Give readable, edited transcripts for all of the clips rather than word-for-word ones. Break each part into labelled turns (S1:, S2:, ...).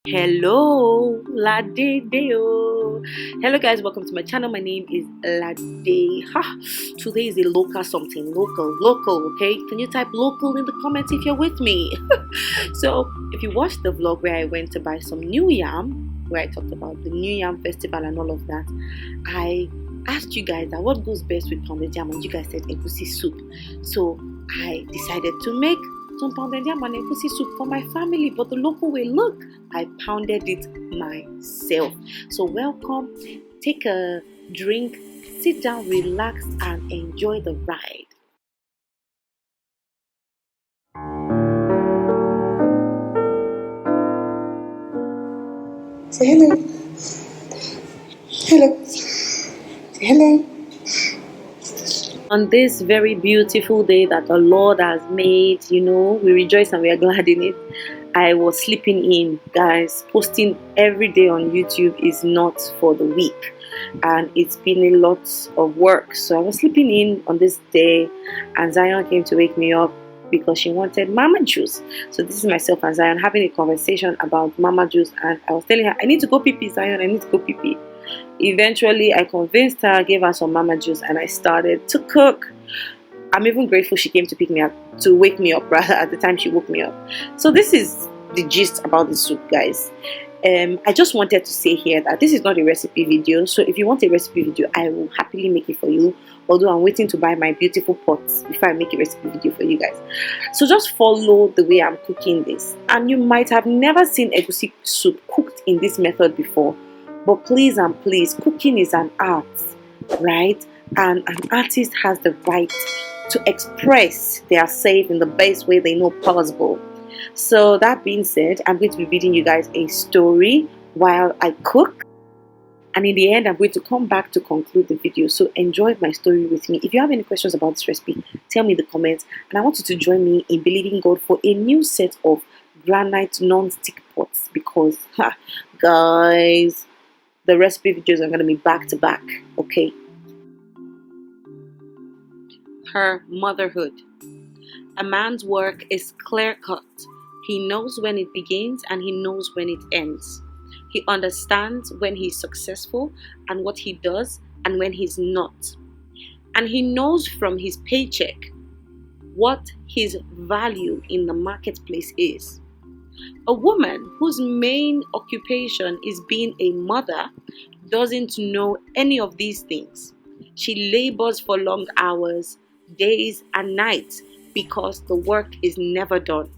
S1: Hello, Ladeo. Hello, guys. Welcome to my channel. My name is Lade. Today is a local something. Local. Okay, can you type local in the comments if you're with me? So, if you watched the vlog where I went to buy some new yam, where I talked about the new yam festival and all of that, I asked you guys that what goes best with pounded yam, and you guys said egusi soup. So I decided to make some pounded yam and egusi soup for my family, but the local way. Look, I pounded it myself. So welcome, take a drink, sit down, relax, and enjoy the ride.
S2: Say hello. Hello. Say hello.
S1: On this very beautiful day that the Lord has made, we rejoice and we are glad in it. I was sleeping in, guys. Posting every day on YouTube is not for the weak, and it's been a lot of work. So I was sleeping in on this day, and Zion came to wake me up because she wanted mama juice. So this is myself and Zion having a conversation about mama juice, and I was telling her, I need to go pee pee, Zion, I need to go pee pee. Eventually, I convinced her, gave her some mama juice, and I started to cook. I'm even grateful she came to pick me up, to wake me up rather, at the time she woke me up. So this is the gist about the soup, guys. I just wanted to say here that this is not a recipe video. So if you want a recipe video, I will happily make it for you. Although I'm waiting to buy my beautiful pots before I make a recipe video for you guys. So just follow the way I'm cooking this. And you might have never seen egusi soup cooked in this method before. But please and please, cooking is an art, right? And an artist has the right to express their self in the best way they know possible. So that being said, I'm going to be reading you guys a story while I cook. And in the end, I'm going to come back to conclude the video. So enjoy my story with me. If you have any questions about this recipe, tell me in the comments. And I want you to join me in believing God for a new set of granite non-stick pots. Because, guys, the recipe videos are going to be back to back. Okay. Her motherhood. A man's work is clear-cut. He knows when it begins and he knows when it ends. He understands when he's successful and what he does and when he's not. And he knows from his paycheck what his value in the marketplace is. A woman whose main occupation is being a mother doesn't know any of these things. She labors for long hours, days and nights, because the work is never done.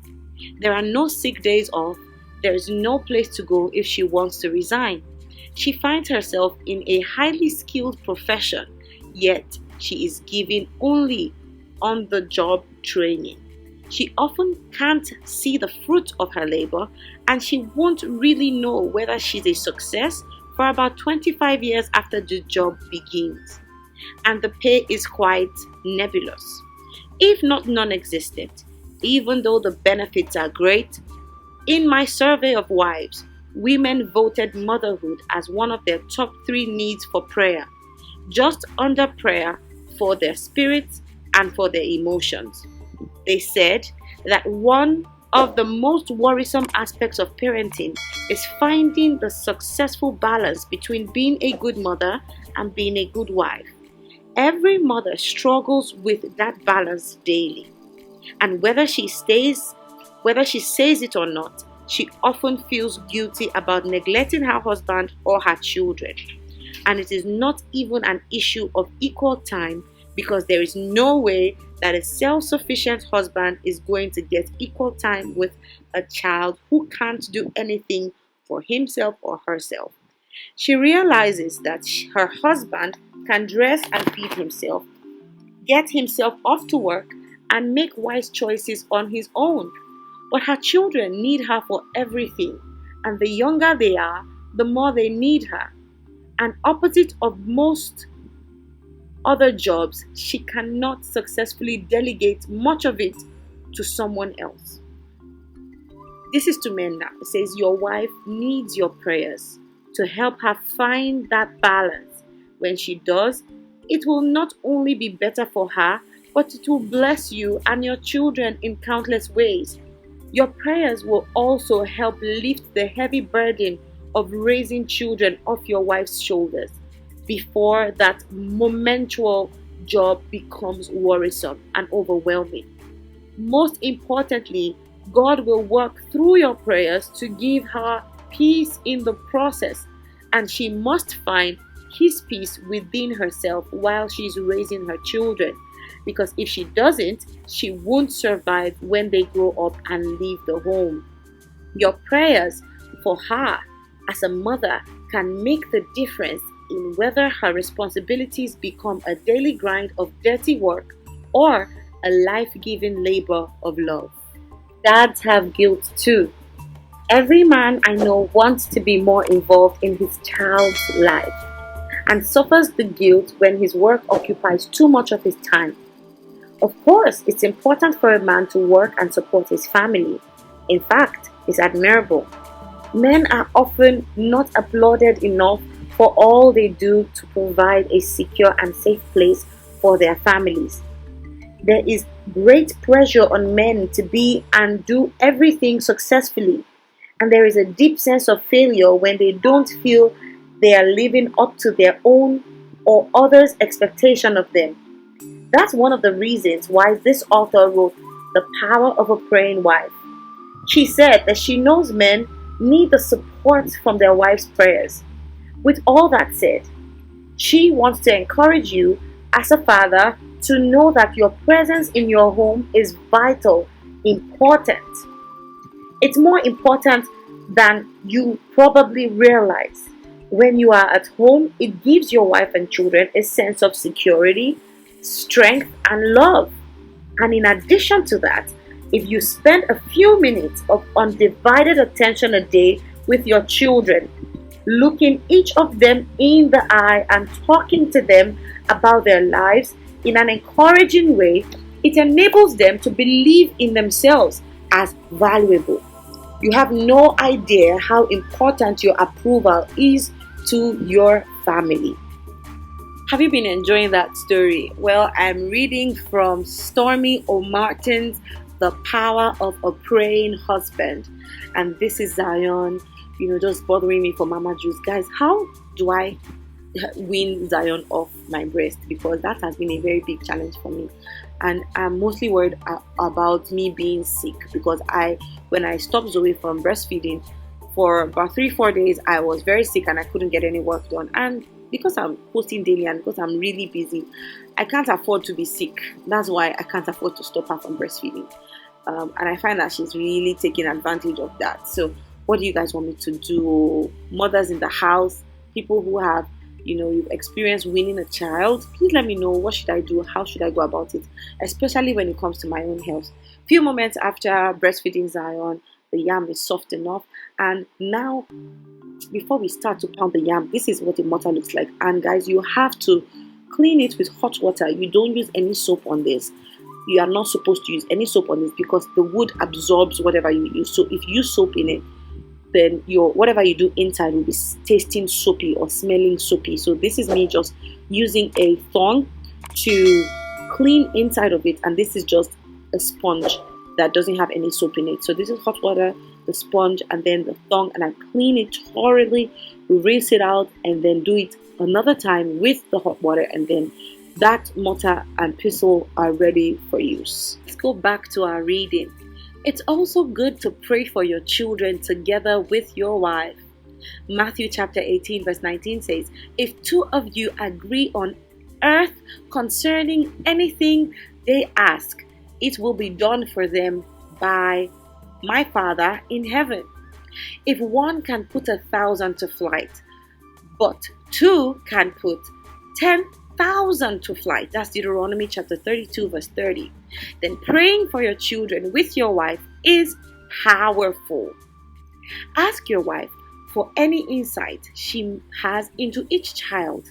S1: There are no sick days off. There is no place to go if she wants to resign. She finds herself in a highly skilled profession, yet she is given only on-the-job training. She often can't see the fruit of her labor, and she won't really know whether she's a success for about 25 years after the job begins. And the pay is quite nebulous, if not non-existent, even though the benefits are great. In my survey of wives, women voted motherhood as one of their top 3 needs for prayer, just under prayer for their spirits and for their emotions. They said that one of the most worrisome aspects of parenting is finding the successful balance between being a good mother and being a good wife. Every mother struggles with that balance daily. And whether she says it or not, she often feels guilty about neglecting her husband or her children. And it is not even an issue of equal time, because there is no way that a self-sufficient husband is going to get equal time with a child who can't do anything for himself or herself. She realizes that her husband can dress and feed himself, get himself off to work, and make wise choices on his own. But her children need her for everything, and the younger they are, the more they need her. And opposite of most other jobs, she cannot successfully delegate much of it to someone else. This is to men now. It says your wife needs your prayers to help her find that balance. When she does, it will not only be better for her, but it will bless you and your children in countless ways. Your prayers will also help lift the heavy burden of raising children off your wife's shoulders before that momentous job becomes worrisome and overwhelming. Most importantly, God will work through your prayers to give her peace in the process, and she must find His peace within herself while she's raising her children. Because if she doesn't, she won't survive when they grow up and leave the home. Your prayers for her as a mother can make the difference in whether her responsibilities become a daily grind of dirty work or a life-giving labor of love. Dads have guilt too. Every man I know wants to be more involved in his child's life and suffers the guilt when his work occupies too much of his time. Of course, it's important for a man to work and support his family. In fact, it's admirable. Men are often not applauded enough for all they do to provide a secure and safe place for their families. There is great pressure on men to be and do everything successfully, and there is a deep sense of failure when they don't feel they are living up to their own or others' expectation of them. That's one of the reasons why this author wrote The Power of a Praying Wife. She said that she knows men need the support from their wives' prayers. With all that said, she wants to encourage you as a father to know that your presence in your home is vital, important. It's more important than you probably realize. When you are at home, it gives your wife and children a sense of security, strength, and love. And in addition to that, if you spend a few minutes of undivided attention a day with your children, looking each of them in the eye and talking to them about their lives in an encouraging way, it enables them to believe in themselves as valuable. You have no idea how important your approval is to your family. Have you been enjoying that story? Well, I'm reading from Stormy O'Martin's The Power of a Praying Husband. And this is Zion, just bothering me for Mama Juice. Guys, how do I wean Zion off my breast? Because that has been a very big challenge for me. And I'm mostly worried about me being sick, because when I stopped Zoe from breastfeeding, for about 3-4 days, I was very sick and I couldn't get any work done. And because I'm posting daily and because I'm really busy, I can't afford to be sick. That's why I can't afford to stop her from breastfeeding. And I find that she's really taking advantage of that. So what do you guys want me to do? Mothers in the house, people who have, you've experienced weaning a child, please let me know. What should I do? How should I go about it? Especially when it comes to my own health. Few moments after breastfeeding Zion, the yam is soft enough. And now, before we start to pound the yam, this is what a mortar looks like. And guys, you have to clean it with hot water. You don't use any soap on this. You are not supposed to use any soap on this because the wood absorbs whatever you use. So if you use soap in it, then whatever you do inside will be tasting soapy or smelling soapy. So this is me just using a thong to clean inside of it, and this is just a sponge that doesn't have any soap in it. So this is hot water, the sponge, and then the thong, and I clean it thoroughly, rinse it out, and then do it another time with the hot water, and then that mortar and pestle are ready for use. Let's go back to our reading. It's also good to pray for your children together with your wife. Matthew chapter 18 verse 19 says, "If two of you agree on earth concerning anything they ask, it will be done for them by my Father in heaven. If one can put 1,000 to flight, but two can put 10,000 to flight," that's Deuteronomy chapter 32 verse 30, "then praying for your children with your wife is powerful. Ask your wife for any insight she has into each child.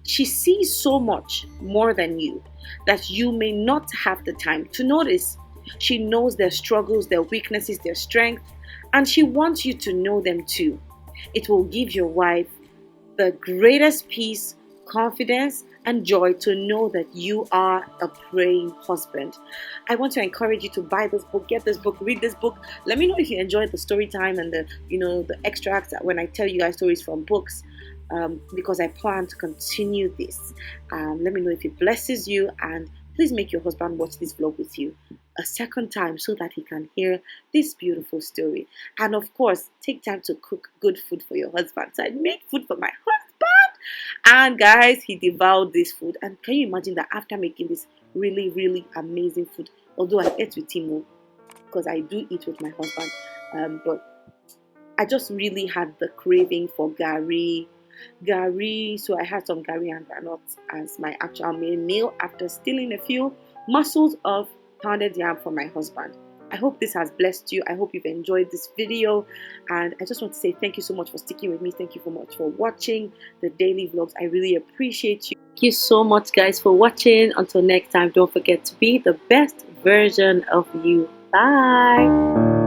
S1: She sees so much more than you that you may not have the time to notice. She knows their struggles, their weaknesses, their strengths, and she wants you to know them too. It will give your wife the greatest peace, confidence, and joy to know that you are a praying husband. I want to encourage you to buy this book, get this book, read this book. Let me know if you enjoyed the story time and the extracts when I tell you guys stories from books. Because I plan to continue this. Let me know if it blesses you, and please make your husband watch this vlog with you a second time so that he can hear this beautiful story. And of course, take time to cook good food for your husband. So I made food for my husband, and guys, he devoured this food. And can you imagine that after making this really, really amazing food, although I ate with him, because I do eat with my husband, but I just really had the craving for gari, so I had some gari and granuts as my actual main meal after stealing a few morsels of pounded yam from my husband. I hope this has blessed you. I hope you've enjoyed this video, and I just want to say thank you so much for sticking with me. Thank you so much for watching the daily vlogs. I really appreciate you. Thank you so much, guys, for watching. Until next time, don't forget to be the best version of you. Bye.